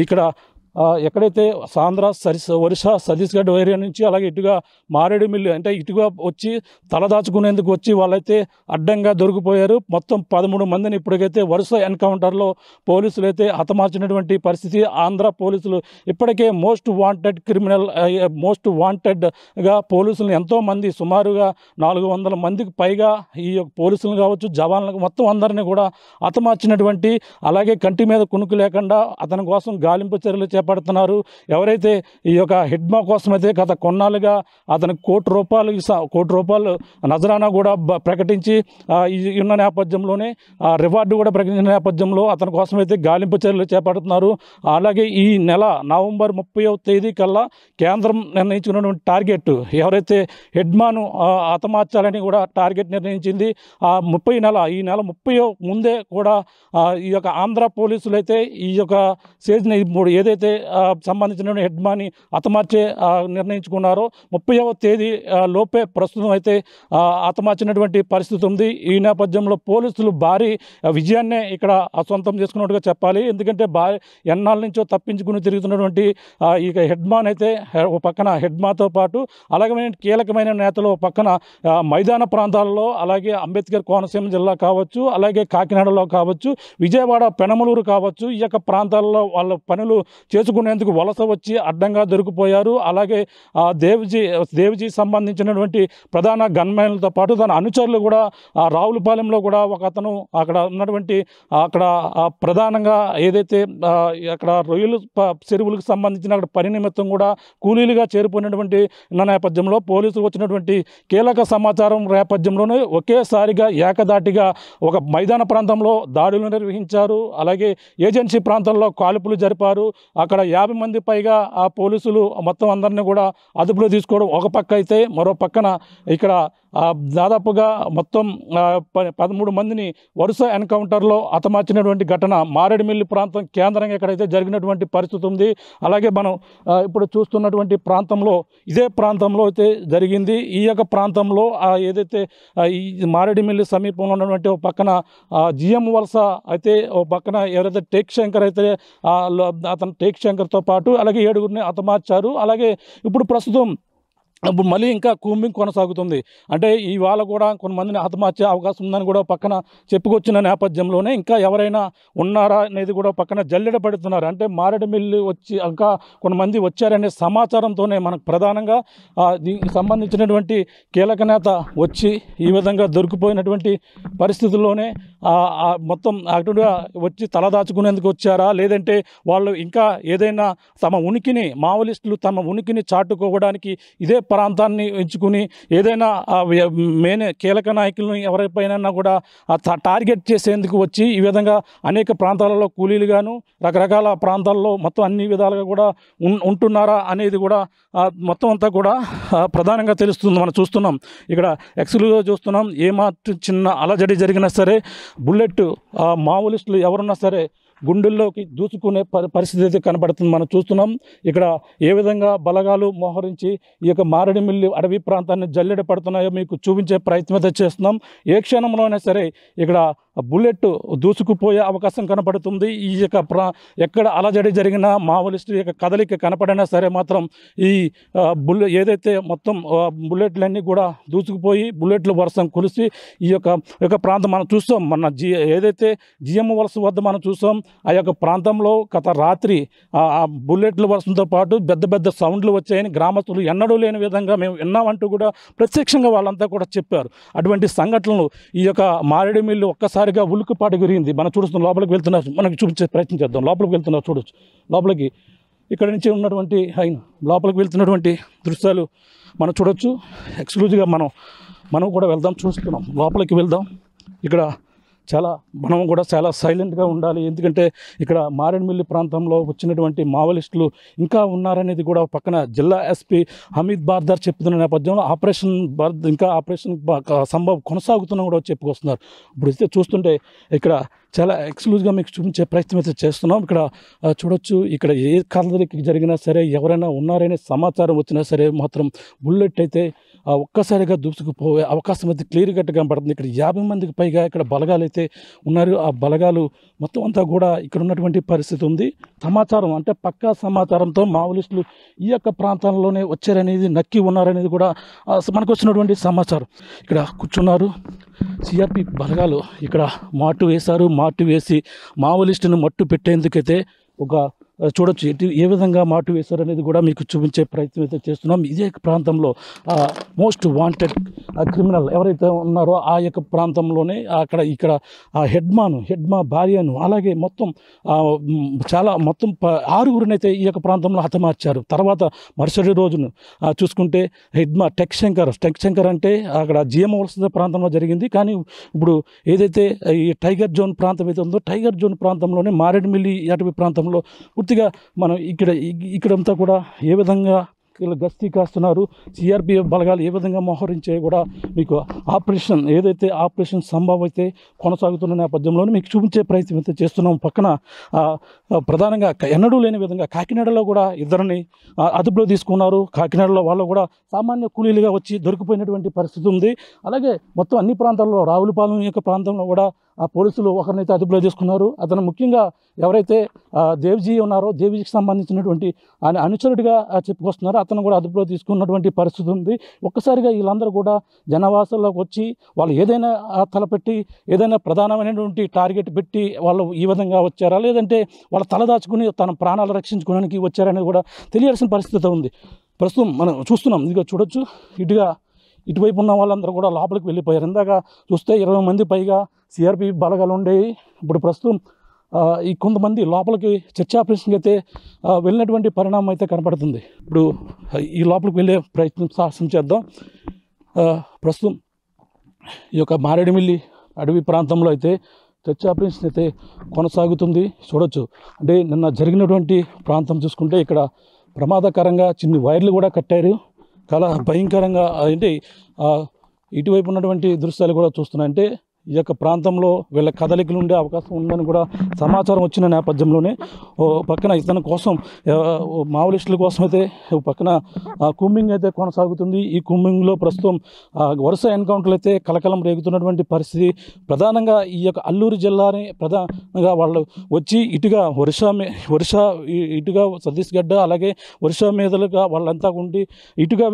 ఇక్కడ ఎక్కడైతే ఆంధ్ర ఒరిస్సా ఛత్తీస్గఢ్ ఏరియా నుంచి అలాగే ఇటుగా మారేడుమిల్లి అంటే ఇటుగా వచ్చి తలదాచుకునేందుకు వచ్చి వాళ్ళైతే అడ్డంగా దొరికిపోయారు. మొత్తం 13 మందిని ఇప్పటికైతే వరుస ఎన్కౌంటర్లో పోలీసులు అయితే హతమార్చినటువంటి పరిస్థితి. ఆంధ్ర పోలీసులు ఇప్పటికే మోస్ట్ వాంటెడ్గా పోలీసులను ఎంతోమంది సుమారుగా 400 మందికి పైగా ఈ పోలీసులు కావచ్చు జవాన్లకు మొత్తం అందరినీ కూడా హతమార్చినటువంటి, అలాగే కంటి మీద కునుకు లేకుండా అతని కోసం గాలింపు చర్యలు చేపడుతున్నారు. ఎవరైతే ఈ యొక్క హెడ్మా కోసం అయితే గత కొన్నాళ్ళుగా అతనికి ₹1 కోటి నజరానా కూడా ప్రకటించి ఉన్న నేపథ్యంలోనే రివార్డు కూడా ప్రకటించిన నేపథ్యంలో అతని కోసం అయితే గాలింపు చర్యలు చేపడుతున్నారు. అలాగే ఈ నెల నవంబర్ 30వ తేదీ కల్లా కేంద్రం నిర్ణయించుకున్నటువంటి టార్గెట్ ఎవరైతే హెడ్మాను హతమార్చాలని కూడా టార్గెట్ నిర్ణయించింది. ఈ నెల 30 ముందే కూడా ఈ యొక్క ఆంధ్ర పోలీసులు అయితే ఈ యొక్క స్టేజ్ని ఏదైతే సంబంధించిన హెడ్మాని హతమార్చే నిర్ణయించుకున్నారో 30వ తేదీ లోపే ప్రస్తుతం అయితే హతమార్చినటువంటి పరిస్థితి ఉంది. ఈ నేపథ్యంలో పోలీసులు భారీ విజయాన్నే ఇక్కడ సొంతం చేసుకున్నట్టుగా చెప్పాలి. ఎందుకంటే ఎన్నాళ్ళ నుంచో తప్పించుకుని తిరుగుతున్నటువంటి ఈ హెడ్మాన్ అయితే ఒక పక్కన హెడ్మాతో పాటు అలాగే కీలకమైన నేతలు పక్కన మైదాన ప్రాంతాల్లో అలాగే అంబేద్కర్ కోనసీమ జిల్లా కావచ్చు, అలాగే కాకినాడలో కావచ్చు, విజయవాడ పెనమలూరు కావచ్చు, ఈ యొక్క ప్రాంతాల్లో వాళ్ళ పనులు చేసుకునేందుకు వలస వచ్చి అడ్డంగా దొరికిపోయారు. అలాగే దేవ్జీ సంబంధించినటువంటి ప్రధాన గన్మెన్లతో పాటు తన అనుచరులు కూడా రావులపాలెంలో కూడా ఒక అతను అక్కడ ఉన్నటువంటి అక్కడ ప్రధానంగా ఏదైతే అక్కడ రొయ్యలు చెరువులకు సంబంధించిన అక్కడ పని నిమిత్తం కూడా కూలీలుగా చేరిపోయినటువంటి నేపథ్యంలో పోలీసులు వచ్చినటువంటి కీలక సమాచారం నేపథ్యంలోనే ఒకేసారిగా ఏకదాటిగా ఒక మైదాన ప్రాంతంలో దాడులు నిర్వహించారు. అలాగే ఏజెన్సీ ప్రాంతంలో కాల్పులు జరిపారు. అక్కడ 50 మంది పైగా ఆ పోలీసులు మొత్తం అందరినీ కూడా అదుపులో తీసుకోవడం ఒక పక్క అయితే, మరో పక్కన ఇక్కడ దాదాపుగా మొత్తం 13 మందిని వరుస ఎన్కౌంటర్లో హతమార్చినటువంటి ఘటన మారేడుమిల్లి ప్రాంతం కేంద్రంగా ఎక్కడైతే జరిగినటువంటి పరిస్థితి ఉంది. అలాగే మనం ఇప్పుడు చూస్తున్నటువంటి ప్రాంతంలో ఇదే ప్రాంతంలో అయితే జరిగింది. ఈ యొక్క ప్రాంతంలో ఏదైతే ఈ మారేడుమిల్లి సమీపంలో ఉన్నటువంటి ఒక పక్కన జిఎం వలస అయితే ఒక పక్కన ఎవరైతే టేక్ శంకర్ అయితే అతను టేక్ శంకర్తో పాటు అలాగే 7గురిని హతమార్చారు. అలాగే ఇప్పుడు ప్రస్తుతం మళ్ళీ ఇంకా కూంబింగ్ కొనసాగుతుంది. అంటే ఇవాళ కూడా కొంతమందిని హతమార్చే అవకాశం ఉందని కూడా పక్కన చెప్పుకొచ్చిన నేపథ్యంలోనే ఇంకా ఎవరైనా ఉన్నారా అనేది కూడా పక్కన జల్లెడ పడుతున్నారు. అంటే మారేడుమిల్లి వచ్చి ఇంకా కొంతమంది వచ్చారనే సమాచారంతోనే మనకు ప్రధానంగా దీనికి సంబంధించినటువంటి కీలక నేత వచ్చి ఈ విధంగా దొరికిపోయినటువంటి పరిస్థితుల్లోనే మొత్తం అటుగా వచ్చి తలదాచుకునేందుకు వచ్చారా, లేదంటే వాళ్ళు ఇంకా ఏదైనా మావోలిస్టులు తమ ఉనికిని చాటుకోవడానికి ఇదే ప్రాంతాన్ని ఎంచుకుని ఏదైనా కీలక నాయకులను ఎవరిపైనా కూడా టార్గెట్ చేసేందుకు వచ్చి ఈ విధంగా అనేక ప్రాంతాలలో కూలీలుగాను రకరకాల ప్రాంతాల్లో మొత్తం అన్ని విధాలుగా కూడా ఉంటున్నారా అనేది కూడా మొత్తం అంతా కూడా ప్రధానంగా తెలుస్తుంది. మనం చూస్తున్నాం ఇక్కడ ఎక్స్క్లూజివ్గా చూస్తున్నాం. ఏమాత్రం చిన్న అలజడి జరిగినా సరే బుల్లెట్ మావోలిస్టులు ఎవరున్నా సరే గుండెల్లోకి దూసుకునే పరిస్థితి అయితే కనబడుతుంది. మనం చూస్తున్నాం ఇక్కడ ఏ విధంగా బలగాలు మోహరించి ఈ యొక్క మారేడుమిల్లి అడవి ప్రాంతాన్ని జల్లెడ పడుతున్నాయో మీకు చూపించే ప్రయత్నం అయితే చేస్తున్నాం. ఏ క్షణంలో అయినా సరే ఇక్కడ బుల్లెట్ దూసుకుపోయే అవకాశం కనపడుతుంది. ఈ యొక్క ఎక్కడ అలజడి జరిగినా మావోయిస్టు యొక్క కదలిక కనపడినా సరే మాత్రం ఈ ఏదైతే మొత్తం బుల్లెట్లన్నీ కూడా దూసుకుపోయి బుల్లెట్ల వర్షం కురిసి ఈ యొక్క ప్రాంతం మనం చూస్తాం. మన ఏదైతే జిఎం వలస వద్ద మనం చూస్తాం ఆ యొక్క ప్రాంతంలో గత రాత్రి ఆ బుల్లెట్ల వర్షంతో పాటు పెద్ద పెద్ద సౌండ్లు వచ్చాయని గ్రామస్తులు ఎన్నడూ లేని విధంగా మేము విన్నామంటూ కూడా ప్రత్యక్షంగా వాళ్ళంతా కూడా చెప్పారు. అటువంటి సంఘటనలు ఈ యొక్క మారేడుమిల్లి ఒక్కసారిగా ఉలిక్కిపాటు గురింది. మనం చూస్తున్నాం లోపలికి వెళ్తున్నారు, మనకి చూపించే ప్రయత్నం చేద్దాం. లోపలికి వెళ్తున్నారు, చూడొచ్చు లోపలికి ఇక్కడ నుంచి ఉన్నటువంటి లోపలికి వెళ్తున్నటువంటి దృశ్యాలు మనం చూడొచ్చు. ఎక్స్క్లూజివ్గా మనం కూడా వెళ్దాం, చూస్తున్నాం. లోపలికి వెళ్దాం. ఇక్కడ మనం కూడా చాలా సైలెంట్గా ఉండాలి. ఎందుకంటే ఇక్కడ మారేడుమిల్లి ప్రాంతంలో వచ్చినటువంటి మావోయిస్టులు ఇంకా ఉన్నారనేది కూడా పక్కన జిల్లా ఎస్పీ హమీద్ బార్దార్ చెప్తున్న నేపథ్యంలో ఆపరేషన్ సంభవం కొనసాగుతున్నా కూడా చెప్పుకొస్తున్నారు. ఇప్పుడు అయితే చూస్తుంటే ఇక్కడ చాలా ఎక్స్క్లూజివ్గా మీకు చూపించే ప్రయత్నం అయితే చేస్తున్నాం. ఇక్కడ చూడొచ్చు. ఇక్కడ ఏ కదలిక జరిగినా సరే ఎవరైనా ఉన్నారనే సమాచారం వచ్చినా సరే మాత్రం బుల్లెట్ అయితే ఒక్కసారిగా దూసుకుపోయే అవకాశం అయితే క్లియర్ కట్గా కనపడుతుంది. ఇక్కడ 50 మందికి పైగా ఇక్కడ బలగాలు అయితే ఉన్నారు. ఆ బలగాలు మొత్తం అంతా కూడా ఇక్కడ ఉన్నటువంటి పరిస్థితి ఉంది. సమాచారం అంటే పక్కా సమాచారంతో మావోయిస్టులు ఈ యొక్క ప్రాంతాల్లోనే వచ్చారనేది నక్కి ఉన్నారనేది కూడా మనకు వచ్చినటువంటి సమాచారం. ఇక్కడ కూర్చున్నారు సిఆర్పి బలగాలు. ఇక్కడ మాటు వేశారు. మాటు వేసి మావోయిస్టును మట్టు పెట్టేందుకైతే చూడొచ్చు ఏ విధంగా మాటు వేశారు అనేది కూడా మీకు చూపించే ప్రయత్నం అయితే చేస్తున్నాం. ఇదే ప్రాంతంలో మోస్ట్ వాంటెడ్ క్రిమినల్ ఎవరైతే ఉన్నారో ఆ యొక్క ప్రాంతంలోనే ఇక్కడ హెడ్మా భార్యను అలాగే మొత్తం మొత్తం 6గురినైతే ఈ యొక్క ప్రాంతంలో హతమార్చారు. తర్వాత మరుసటి రోజును చూసుకుంటే హెడ్మా టెక్ శంకర్ అంటే అక్కడ జిఎం వలస ప్రాంతంలో జరిగింది. కానీ ఇప్పుడు ఏదైతే ఈ టైగర్ జోన్ ప్రాంతం అయితే ఉందో టైగర్ జోన్ ప్రాంతంలోనే మారేడుమిల్లి అటవీ ప్రాంతంలో పూర్తిగా మనం ఇక్కడంతా కూడా ఏ విధంగా వీళ్ళు గస్తీ కాస్తున్నారు, సిఆర్పిఎఫ్ బలగాలు ఏ విధంగా మోహరించే కూడా మీకు ఆపరేషన్ సంభవం అయితే కొనసాగుతున్న నేపథ్యంలోనే మీకు చూపించే ప్రయత్నం అయితే చేస్తున్నాం. పక్కన ప్రధానంగా ఎన్నడూ లేని విధంగా కాకినాడలో కూడా ఇద్దరిని అదుపులో తీసుకున్నారు. కాకినాడలో వాళ్ళు కూడా సామాన్య కూలీలుగా వచ్చి దొరికిపోయినటువంటి పరిస్థితి ఉంది. అలాగే మొత్తం అన్ని ప్రాంతాల్లో రావులపాలెం యొక్క ప్రాంతంలో కూడా ఆ పోలీసులు ఒకరినైతే అదుపులో తీసుకున్నారు. అతను ముఖ్యంగా ఎవరైతే దేవ్జీ ఉన్నారో దేవ్జీకి సంబంధించినటువంటి ఆయన అనుచరుడిగా చెప్పుకొస్తున్నారు. అతను కూడా అదుపులో తీసుకున్నటువంటి పరిస్థితి ఉంది. ఒక్కసారిగా వీళ్ళందరూ కూడా జనవాసాల్లోకి వచ్చి వాళ్ళు ఏదైనా తలపెట్టి ఏదైనా ప్రధానమైనటువంటి టార్గెట్ పెట్టి వాళ్ళు ఈ విధంగా వచ్చారా లేదంటే వాళ్ళ తలదాచుకుని తన ప్రాణాలు రక్షించుకోవడానికి వచ్చారనేది కూడా తెలియాల్సిన పరిస్థితి ఉంది. ప్రస్తుతం మనం చూస్తున్నాం. ఇదిగో చూడొచ్చు. ఇటువైపు ఉన్న వాళ్ళందరూ కూడా లోపలికి వెళ్ళిపోయారు. ఇందాక చూస్తే 20 మంది పైగా సిఆర్పి బలగాలు ఉండేవి. ఇప్పుడు ప్రస్తుతం ఈ కొంతమంది లోపలికి చర్చ ఆపరేషన్కి అయితే వెళ్ళినటువంటి పరిణామం అయితే కనపడుతుంది. ఇప్పుడు ఈ లోపలికి వెళ్ళే సాహసం చేద్దాం. ప్రస్తుతం ఈ యొక్క మారేడుమిల్లి అడవి ప్రాంతంలో అయితే చర్చ ఆపరేషన్ అయితే కొనసాగుతుంది. చూడొచ్చు. అంటే నిన్న జరిగినటువంటి ప్రాంతం చూసుకుంటే ఇక్కడ ప్రమాదకరంగా చిన్ని వైర్లు కూడా కట్టారు. చాలా భయంకరంగా అంటే ఇటువైపు ఉన్నటువంటి దృశ్యాలు కూడా చూస్తున్నాయి. అంటే ఈ యొక్క ప్రాంతంలో వీళ్ళ కదలికలు ఉండే అవకాశం ఉందని కూడా సమాచారం వచ్చిన నేపథ్యంలోనే పక్కన ఇతని కోసం మావోయిస్టుల కోసం అయితే పక్కన కూంబింగ్ అయితే కొనసాగుతుంది. ఈ కూంబింగ్లో ప్రస్తుతం వరుస ఎన్కౌంటర్లు అయితే కలకలం రేగుతున్నటువంటి పరిస్థితి. ప్రధానంగా ఈ యొక్క అల్లూరు జిల్లాని ప్రధానంగా వాళ్ళు వచ్చి ఇటుగా ఒరిస్సా ఇటుగా ఛత్తీస్గఢ్ అలాగే ఒరిస్సా మీదలుగా వాళ్ళంతా ఉండి ఇటుగా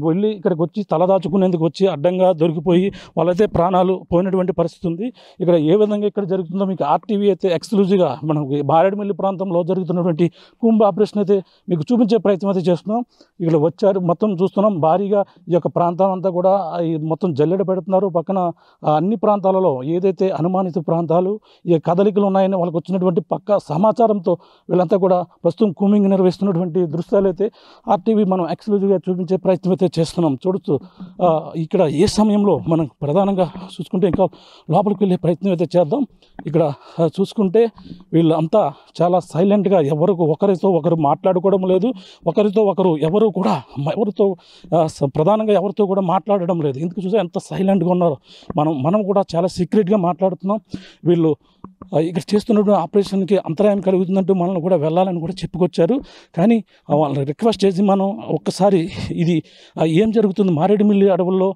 వెళ్ళి ఇక్కడికి వచ్చి తలదాచుకునేందుకు వచ్చి అడ్డంగా దొరికిపోయి వాళ్ళైతే ప్రాణాలు పోయినటువంటి పరిస్థితి ఉంది. ఇక్కడ ఏ విధంగా ఇక్కడ జరుగుతుందో మీకు ఆర్టీవీ అయితే ఎక్స్క్లూజివ్గా మనం మారేడుమిల్లి ప్రాంతంలో జరుగుతున్నటువంటి కుంభ ఆపరేషన్ అయితే మీకు చూపించే ప్రయత్నం అయితే చేస్తున్నాం. ఇక్కడ వచ్చారు మొత్తం చూస్తున్నాం. భారీగా ఈ యొక్క ప్రాంతం అంతా కూడా మొత్తం జల్లెడ పెడుతున్నారు. పక్కన అన్ని ప్రాంతాలలో ఏదైతే అనుమానిత ప్రాంతాలు ఈ కదలికలు ఉన్నాయని వాళ్ళకి వచ్చినటువంటి పక్క సమాచారంతో వీళ్ళంతా కూడా ప్రస్తుతం కూంబింగ్ నిర్వహిస్తున్నటువంటి దృశ్యాలు అయితే ఆర్టీవీ మనం ఎక్స్క్లూజివ్గా చూపించే ప్రయత్నం అయితే చేస్తున్నాం. చూడొచ్చు. ఇక్కడ ఏ సమయంలో మనం ప్రధానంగా చూసుకుంటే ఇంకా లోపలికి వెళ్ళే ప్రయత్నం అయితే చేద్దాం. ఇక్కడ చూసుకుంటే వీళ్ళంతా చాలా సైలెంట్గా ఒకరితో ఒకరు మాట్లాడుకోవడం లేదు. ఒకరితో ఒకరు ప్రధానంగా ఎవరితో కూడా మాట్లాడడం లేదు. ఎందుకు చూసా ఎంత సైలెంట్గా ఉన్నారో. మనం కూడా చాలా సీక్రెట్గా మాట్లాడుతున్నాం. వీళ్ళు ఇక్కడ చేస్తున్నటువంటి ఆపరేషన్కి అంతరాయం కలుగుతుందంటూ మనల్ని కూడా వెళ్ళాలని కూడా చెప్పుకొచ్చారు. కానీ వాళ్ళని రిక్వెస్ట్ చేసి మనం ఒక్కసారి ఇది ఏం జరుగుతుంది మారేడుమిల్లి అడవుల్లో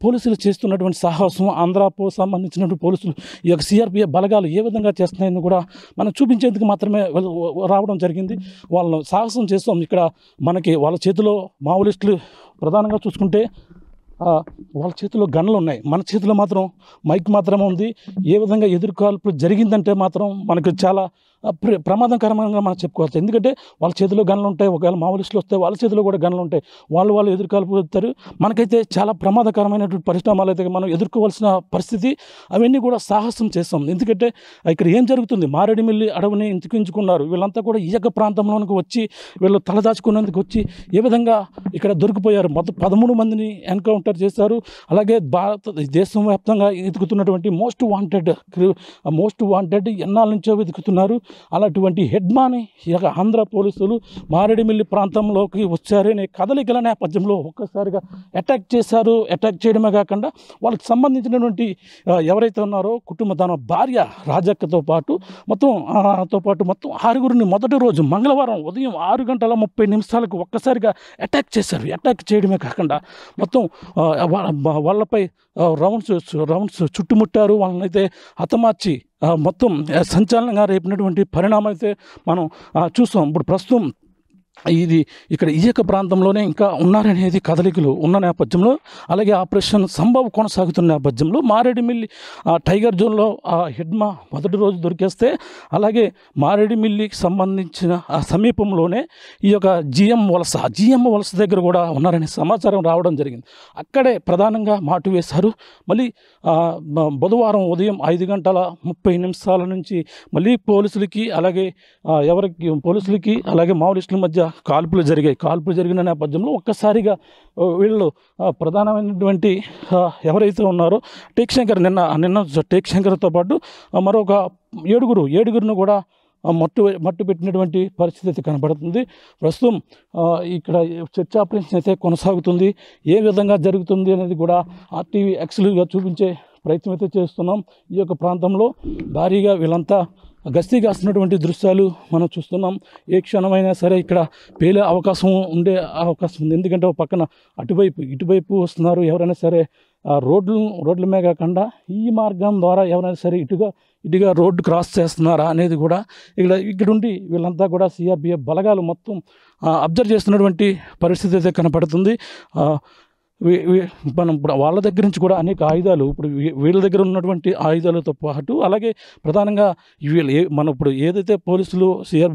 పోలీసులు చేస్తున్నటువంటి సాహసం, ఆంధ్రాపో సంబంధించినటువంటి పోలీసులు ఈ యొక్క సిఆర్పిఎఫ్ బలగాలు ఏ విధంగా చేస్తున్నాయని కూడా మనం చూపించేందుకు మాత్రమే రావడం జరిగింది. వాళ్ళను సాహసం చేస్తాం. ఇక్కడ మనకి వాళ్ళ చేతిలో మావోలిస్టులు ప్రధానంగా చూసుకుంటే వాళ్ళ చేతిలో గన్నులు ఉన్నాయి, మన చేతిలో మాత్రం మైక్ మాత్రమే ఉంది. ఏ విధంగా ఎదుర్కోవాల్సి జరిగిందంటే మాత్రం మనకు చాలా ప్రమాదకరంగా మనం చెప్పుకోవచ్చు. ఎందుకంటే వాళ్ళ చేతిలో గన్నులు ఉంటాయి, ఒకవేళ మావోలిస్టులు వస్తే వాళ్ళ చేతిలో కూడా గన్నులు ఉంటాయి, వాళ్ళు ఎదుర్కోగలుగుతారు. మనకైతే చాలా ప్రమాదకరమైనటువంటి పరిణామాలు అయితే మనం ఎదుర్కోవాల్సిన పరిస్థితి. అవన్నీ కూడా సాహసం చేస్తాం. ఎందుకంటే ఇక్కడ ఏం జరుగుతుంది, మారేడుమిల్లి అడవిని ఎంచుకున్నారు వీళ్ళంతా కూడా ఈ యొక్క ప్రాంతంలోనికి వచ్చి వీళ్ళు తలదాచుకునేందుకు వచ్చి ఏ విధంగా ఇక్కడ దొరికిపోయారు. మొత్తం 13 మందిని ఎన్కౌంటర్ చేశారు. అలాగే దేశం వ్యాప్తంగా వెతుకుతున్నటువంటి మోస్ట్ వాంటెడ్ ఎన్నాళ్ళ నుంచో వెతుకుతున్నారు. అలాంటి హెడ్మాని ఈ యొక్క ఆంధ్ర పోలీసులు మారేడుమిల్లి ప్రాంతంలోకి వచ్చారనే కదలికల నేపథ్యంలో ఒక్కసారిగా అటాక్ చేశారు. అటాక్ చేయడమే కాకుండా వాళ్ళకి సంబంధించినటువంటి ఎవరైతే ఉన్నారో తన భార్య రాజక్కతో పాటు మొత్తం 6గురిని మొదటి రోజు మంగళవారం ఉదయం 6:30 ఒక్కసారిగా అటాక్ చేశారు. అటాక్ చేయడమే కాకుండా మొత్తం వాళ్ళపై రౌండ్స్ చుట్టుముట్టారు. వాళ్ళనైతే హతమార్చి మొత్తం సంచలనంగా రేపినటువంటి పరిణామం అయితే మనం చూస్తాం. ఇప్పుడు ప్రస్తుతం ఇక్కడ ఈ యొక్క ప్రాంతంలోనే ఇంకా ఉన్నారనేది కదలికలు ఉన్న నేపథ్యంలో, అలాగే ఆపరేషన్ సంభవ్ కొనసాగుతున్న నేపథ్యంలో మారేడుమిల్లి టైగర్ జోన్లో హెడ్మా మొదటి రోజు దొరికేస్తే, అలాగే మారేడుమిల్లికి సంబంధించిన సమీపంలోనే ఈ యొక్క జిఎం వలస దగ్గర కూడా ఉన్నారనే సమాచారం రావడం జరిగింది. అక్కడే ప్రధానంగా మాటు వేశారు. మళ్ళీ బుధవారం ఉదయం 5:30 నుంచి మళ్ళీ పోలీసులకి అలాగే మావోలిస్టుల మధ్య కాల్పులు జరిగిన నేపథ్యంలో ఒక్కసారిగా వీళ్ళు ప్రధానమైనటువంటి ఎవరైతే ఉన్నారో నిన్న టేక్ శంకర్తో పాటు మరొక ఏడుగురిని కూడా మట్టు పెట్టినటువంటి పరిస్థితి అయితే కనబడుతుంది. ప్రస్తుతం ఇక్కడ చర్చ ఆపరేషన్ అయితే కొనసాగుతుంది. ఏ విధంగా జరుగుతుంది అనేది కూడా RTV ఎక్స్క్లూజివ్గా చూపించే ప్రయత్నం అయితే చేస్తున్నాం. ఈ యొక్క ప్రాంతంలో భారీగా వీళ్ళంతా గస్తీ కాస్తున్నటువంటి దృశ్యాలు మనం చూస్తున్నాం. ఏ క్షణమైనా సరే ఇక్కడ పేలే అవకాశం ఉంది. ఎందుకంటే ఒక పక్కన ఇటువైపు వస్తున్నారు ఎవరైనా సరే. రోడ్ల మీద కాకుండా ఈ మార్గం ద్వారా ఎవరైనా సరే ఇటుగా రోడ్డు క్రాస్ చేస్తున్నారా అనేది కూడా ఇక్కడ ఉండి వీళ్ళంతా కూడా సిఆర్పిఎఫ్ బలగాలు మొత్తం అబ్జర్వ్ చేస్తున్నటువంటి పరిస్థితి అయితే కనపడుతుంది. మనం ఇప్పుడు వాళ్ళ దగ్గర నుంచి కూడా అనేక ఆయుధాలు, ఇప్పుడు వీళ్ళ దగ్గర ఉన్నటువంటి ఆయుధాలతో పాటు అలాగే ప్రధానంగా మనం ఇప్పుడు ఏదైతే పోలీసులు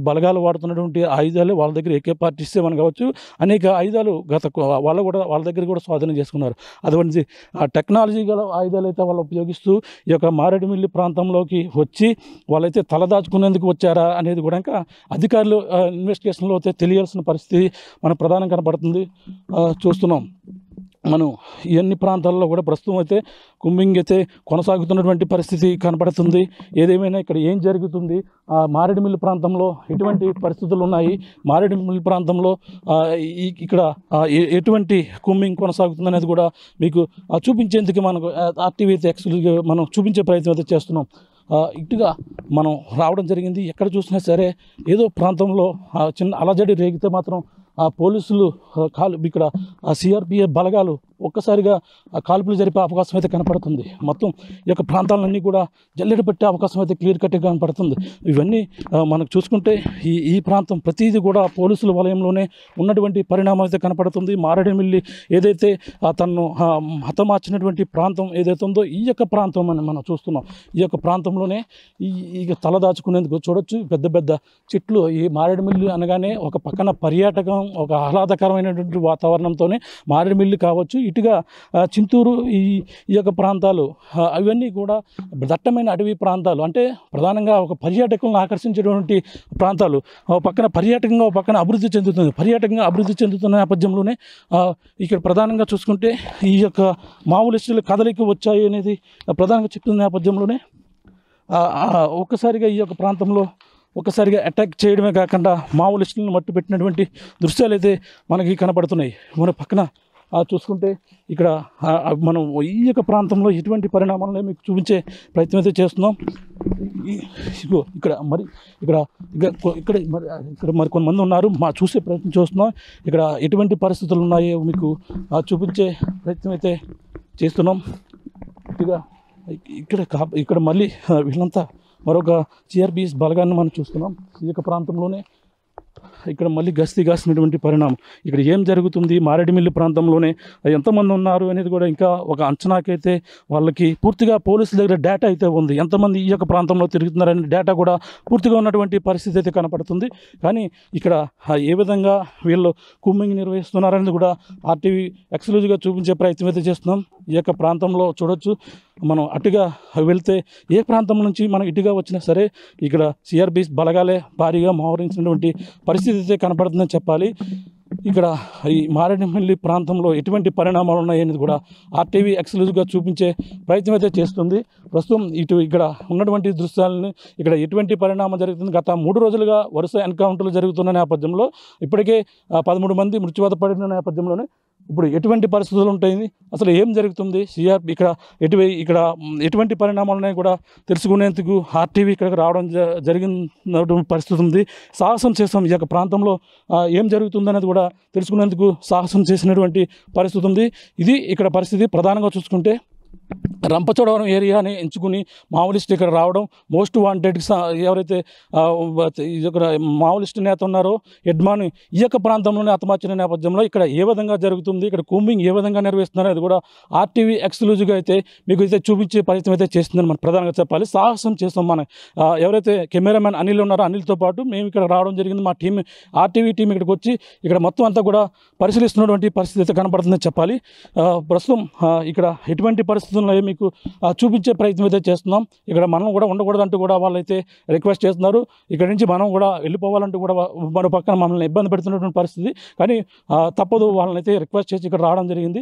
బలగాలు వాడుతున్నటువంటి ఆయుధాలు వాళ్ళ దగ్గర AK-47 కావచ్చు, అనేక ఆయుధాలు వాళ్ళ దగ్గర కూడా స్వాధీనం చేసుకున్నారు. అటువంటి టెక్నాలజీ గల ఆయుధాలు అయితే వాళ్ళు ఉపయోగిస్తూ ఈ యొక్క మారేడుమిల్లి ప్రాంతంలోకి వచ్చి వాళ్ళైతే తలదాచుకునేందుకు వచ్చారా అనేది కూడా ఇంకా అధికారులు ఇన్వెస్టిగేషన్లో అయితే తెలియాల్సిన పరిస్థితి మన ప్రధానంగా కనపడుతుంది. చూస్తున్నాం మనం ఇవన్నీ ప్రాంతాల్లో కూడా ప్రస్తుతం అయితే కుంబింగ్ అయితే కొనసాగుతున్నటువంటి పరిస్థితి కనపడుతుంది. ఏదేమైనా ఇక్కడ ఏం జరుగుతుంది, మారేడుమిల్లి ప్రాంతంలో ఎటువంటి పరిస్థితులు ఉన్నాయి, మారేడుమిల్లి ప్రాంతంలో ఇక్కడ ఎటువంటి కుంబింగ్ కొనసాగుతుంది అనేది కూడా మీకు చూపించేందుకు మనకు RTV అయితే ఎక్స్క్లూజివ్గా మనం చూపించే ప్రయత్నం అయితే చేస్తున్నాం. ఇటుగా మనం రావడం జరిగింది. ఎక్కడ చూసినా సరే ఏదో ప్రాంతంలో చిన్న అలజడి రేగితే మాత్రం పోలీసులు ఇక్కడ సిఆర్పిఎఫ్ బలగాలు ఒక్కసారిగా కాల్పులు జరిపే అవకాశం అయితే కనపడుతుంది. మొత్తం ఈ యొక్క ప్రాంతాలన్నీ కూడా జల్లెడ పెట్టే అవకాశం అయితే క్లియర్ కట్గా కనపడుతుంది. ఇవన్నీ మనకు చూసుకుంటే ఈ ప్రాంతం ప్రతిదీ కూడా పోలీసుల వలయంలోనే ఉన్నటువంటి పరిణామం అయితే కనపడుతుంది. మారేడుమిల్లి ఏదైతే తనను హతమార్చినటువంటి ప్రాంతం ఏదైతే ఉందో ఈ యొక్క ప్రాంతం అని మనం చూస్తున్నాం. ఈ యొక్క ప్రాంతంలోనే ఈ తలదాచుకునేందుకు చూడొచ్చు పెద్ద పెద్ద చెట్లు. ఈ మారేడుమిల్లి అనగానే ఒక పక్కన పర్యాటకం, ఒక ఆహ్లాదకరమైనటువంటి వాతావరణంతోనే మారేడుమిల్లి కావచ్చు, ఇటుగా చింతూరు ఈ యొక్క ప్రాంతాలు అవన్నీ కూడా దట్టమైన అడవి ప్రాంతాలు. అంటే ప్రధానంగా ఒక పర్యాటకులను ఆకర్షించేటువంటి ప్రాంతాలు. ఒక పక్కన పర్యాటకంగా ఒక పక్కన అభివృద్ధి చెందుతున్న నేపథ్యంలోనే ఇక్కడ ప్రధానంగా చూసుకుంటే ఈ యొక్క మావోలిస్టులు కదలిక వచ్చాయి అనేది ప్రధానంగా చెప్తున్న నేపథ్యంలోనే ఒక్కసారిగా ఈ యొక్క ప్రాంతంలో అటాక్ చేయడమే కాకుండా మావోలిస్టులను మట్టు పెట్టినటువంటి దృశ్యాలు అయితే మనకి కనపడుతున్నాయి. మన పక్కన చూసుకుంటే ఇక్కడ మనం ఈ యొక్క ప్రాంతంలో ఎటువంటి పరిణామాలను మీకు చూపించే ప్రయత్నం అయితే చేస్తున్నాం. ఇక్కడ మరి ఇక్కడ ఇక్కడ మరి కొంతమంది ఉన్నారు, చూసే ప్రయత్నం చేస్తున్నాం. ఇక్కడ ఎటువంటి పరిస్థితులు ఉన్నాయో మీకు చూపించే ప్రయత్నం అయితే చేస్తున్నాం. ఇక్కడ మళ్ళీ వీళ్ళంతా మరొక సిఆర్పిఎఫ్ బలగాన్ని మనం చూస్తున్నాం. ఈ యొక్క ప్రాంతంలోనే ఇక్కడ మళ్ళీ గస్తీ కాసినటువంటి పరిణామం. ఇక్కడ ఏం జరుగుతుంది, మారేడుమిల్లి ప్రాంతంలోనే ఎంతమంది ఉన్నారు అనేది కూడా ఇంకా ఒక అంచనాకైతే వాళ్ళకి పూర్తిగా పోలీసుల దగ్గర డేటా అయితే ఉంది. ఎంతమంది ఈ యొక్క ప్రాంతంలో తిరుగుతున్నారనే డేటా కూడా పూర్తిగా ఉన్నటువంటి పరిస్థితి అయితే కనపడుతుంది. కానీ ఇక్కడ ఏ విధంగా వీళ్ళు కుమ్మింగ్ నిర్వహిస్తున్నారనేది కూడా ఆర్టీవీ ఎక్స్క్లూజివ్గా చూపించే ప్రయత్నం అయితే చేస్తున్నాం. ఈ యొక్క ప్రాంతంలో చూడొచ్చు, మనం అటుగా వెళ్తే ఏ ప్రాంతం నుంచి మనం ఇటుగా వచ్చినా సరే ఇక్కడ సిఆర్పిఎఫ్ బలగాలే భారీగా మోహరించినటువంటి పరిస్థితి అయితే కనపడుతుందని చెప్పాలి. ఇక్కడ ఈ మారేడుమిల్లి ప్రాంతంలో ఎటువంటి పరిణామాలు ఉన్నాయనేది కూడా ఆర్టీవీ ఎక్స్క్లూజివ్గా చూపించే ప్రయత్నం అయితే చేస్తుంది. ప్రస్తుతం ఇక్కడ ఉన్నటువంటి దృశ్యాలను ఇక్కడ ఎటువంటి పరిణామం జరుగుతుంది, గత 3 రోజులుగా వరుస ఎన్కౌంటర్లు జరుగుతున్న నేపథ్యంలో ఇప్పటికే 13 మంది మృత్యువాత పడిన నేపథ్యంలోనే ఇప్పుడు ఎటువంటి పరిస్థితులు ఉంటాయి, అసలు ఏం జరుగుతుంది, ఇక్కడ ఎటువంటి పరిణామాలు ఉన్నాయి కూడా తెలుసుకునేందుకు ఆర్టీవీ ఇక్కడికి రావడం జరిగిన పరిస్థితి ఉంది. సాహసం చేసాం, ఈ యొక్క ప్రాంతంలో ఏం జరుగుతుంది అనేది కూడా తెలుసుకునేందుకు సాహసం చేసినటువంటి పరిస్థితి ఉంది. ఇది ఇక్కడ పరిస్థితి. ప్రధానంగా చూసుకుంటే రంపచోడవరం ఏరియాని ఎంచుకుని మావోలిస్ట్ ఇక్కడ రావడం, మోస్ట్ వాంటెడ్ ఎవరైతే ఇక్కడ మావోలిస్ట్ నేత ఉన్నారో హెడ్మాన్ ఈ యొక్క ప్రాంతంలోనే హతమార్చిన నేపథ్యంలో ఇక్కడ ఏ విధంగా జరుగుతుంది, ఇక్కడ కూంబింగ్ ఏ విధంగా నిర్వహిస్తున్నారు అనేది కూడా ఆర్టీవీ ఎక్స్క్లూజివ్గా అయితే మీకు అయితే చూపించే ప్రయత్నం అయితే చేస్తుందని మనం ప్రధానంగా చెప్పాలి. సాహసం చేస్తాం. మనం ఎవరైతే కెమెరామెన్ అనిల్ ఉన్నారో అనిల్తో పాటు మేము ఇక్కడ రావడం జరిగింది. మా టీం ఆర్టీవీ టీం ఇక్కడికి వచ్చి ఇక్కడ మొత్తం అంతా కూడా పరిశీలిస్తున్నటువంటి పరిస్థితి అయితే కనపడుతుందని చెప్పాలి. ప్రస్తుతం ఇక్కడ ఎటువంటి పరిస్థితుల్లో మీకు చూపించే ప్రయత్నం అయితే చేస్తున్నాం. ఇక్కడ మనం కూడా ఉండకూడదంటూ కూడా వాళ్ళైతే రిక్వెస్ట్ చేస్తున్నారు. ఇక్కడ నుంచి మనం కూడా వెళ్ళిపోవాలంటూ కూడా మరో పక్కన మమ్మల్ని ఇబ్బంది పెడుతున్నటువంటి పరిస్థితి. కానీ తప్పదు, వాళ్ళని అయితే రిక్వెస్ట్ చేసి ఇక్కడ రావడం జరిగింది.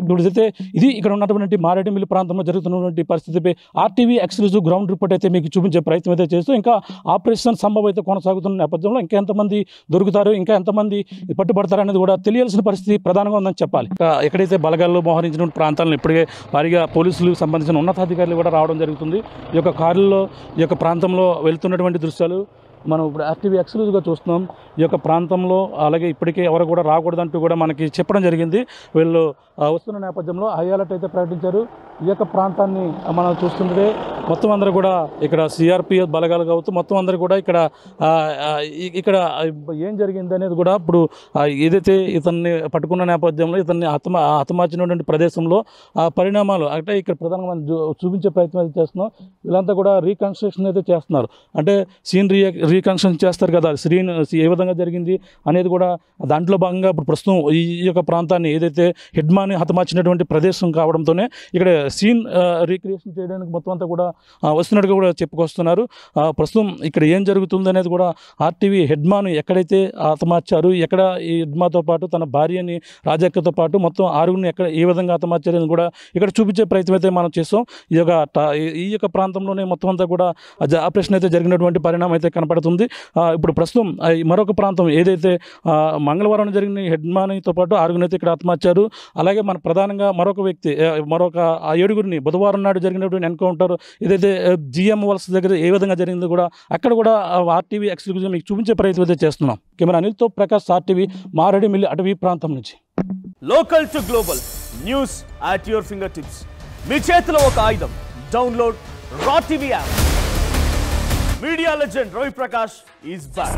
ఇప్పుడు అయితే ఇది ఇక్కడ ఉన్నటువంటి మారేడుమిల్లి ప్రాంతంలో జరుగుతున్నటువంటి పరిస్థితిపై ఆర్టీవీ ఎక్స్క్లూజివ్ గ్రౌండ్ రిపోర్ట్ అయితే మీకు చూపించే ప్రయత్నం అయితే చేస్తూ ఇంకా ఆపరేషన్ సంభవం అయితే కొనసాగుతున్న నేపథ్యంలో ఇంకా ఎంతమంది దొరుకుతారు, ఇంకా ఎంతమంది పట్టుబడతారు అనేది కూడా తెలియాల్సిన పరిస్థితి ప్రధానంగా ఉందని చెప్పాలి. ఎక్కడైతే బలగాల్లో మోహరించిన ప్రాంతాలను ఇప్పటికే భారీగా పోలీసులకు సంబంధించిన ఉన్నతాధికారులు కూడా రావడం జరుగుతుంది. ఈ యొక్క కారుల్లో ఈ యొక్క ప్రాంతంలో వెళ్తున్నటువంటి దృశ్యాలు మనం ఇప్పుడు ఆర్టీవీ ఎక్స్క్లూజివ్గా చూస్తున్నాం. ఈ యొక్క ప్రాంతంలో అలాగే ఇప్పటికే ఎవరు కూడా రాకూడదంటూ కూడా మనకి చెప్పడం జరిగింది. వీళ్ళు వస్తున్న నేపథ్యంలో హై అలర్ట్ అయితే ప్రకటించారు. ఈ యొక్క ప్రాంతాన్ని మనం చూస్తుంటే మొత్తం అందరూ కూడా ఇక్కడ సిఆర్పిఎఫ్ బలగాలు కావచ్చు, మొత్తం అందరూ కూడా ఇక్కడ ఏం జరిగింది అనేది కూడా ఇప్పుడు ఏదైతే ఇతన్ని పట్టుకున్న నేపథ్యంలో ఇతన్ని హతమార్చినటువంటి ప్రదేశంలో పరిణామాలు అంటే ఇక్కడ ప్రధానంగా మనం చూపించే ప్రయత్నం అయితే చేస్తున్నాం. వీళ్ళంతా కూడా రీకన్స్ట్రక్షన్ అయితే చేస్తున్నారు. అంటే సీన్ రీకన్స్ట్రక్షన్ చేస్తారు కదా, స్క్రీన్ ఏ విధంగా జరిగింది అనేది కూడా దాంట్లో భాగంగా ఇప్పుడు ప్రస్తుతం ఈ యొక్క ప్రాంతాన్ని ఏదైతే హెడ్మాని హతమార్చినటువంటి ప్రదేశం కావడంతోనే ఇక్కడ సీన్ రీక్రియేషన్ చేయడానికి మొత్తం అంతా కూడా వస్తున్నట్టుగా కూడా చెప్పుకొస్తున్నారు. ప్రస్తుతం ఇక్కడ ఏం జరుగుతుంది అనేది కూడా ఆర్టీవీ హెడ్మాను ఎక్కడైతే హతమార్చారు, ఎక్కడ ఈ హెడ్మాతో పాటు తన భార్యని రాజక్కతో పాటు మొత్తం 6గురిని ఎక్కడ ఏ విధంగా హతమార్చారని కూడా ఇక్కడ చూపించే ప్రయత్నం అయితే మనం చేస్తాం. ఈ యొక్క ప్రాంతంలోనే మొత్తం అంతా కూడా ఆపరేషన్ అయితే జరిగినటువంటి పరిణామం అయితే కనపడుతుంది. ఇప్పుడు ప్రస్తుతం మరొక ప్రాంతం ఏదైతే మంగళవారం జరిగిన హెడ్మానితో పాటు 6గురిని అయితే ఇక్కడ హతమార్చారు. అలాగే మన ప్రధానంగా మరొక 7గురిని బుధవారం నాడు జరిగినటువంటి ఎన్కౌంటర్ ఏదైతే జిఎం వలస దగ్గర ఏ విధంగా జరిగిందో కూడా అక్కడ కూడా ఆర్టీవీ ఎక్స్క్లూజివ్ మీకు చూపించే ప్రయత్నం అయితే చేస్తున్నాం. కెమెరా అనిల్తో ప్రకాష్, ఆర్టీవీ, మారేడుమిల్లి అటవీ ప్రాంతం నుంచి. Local to global news at your fingertips. మీ చేతిలో ఒక ఆయుధం. Download Raw TV app. Media legend Ravi Prakash is back.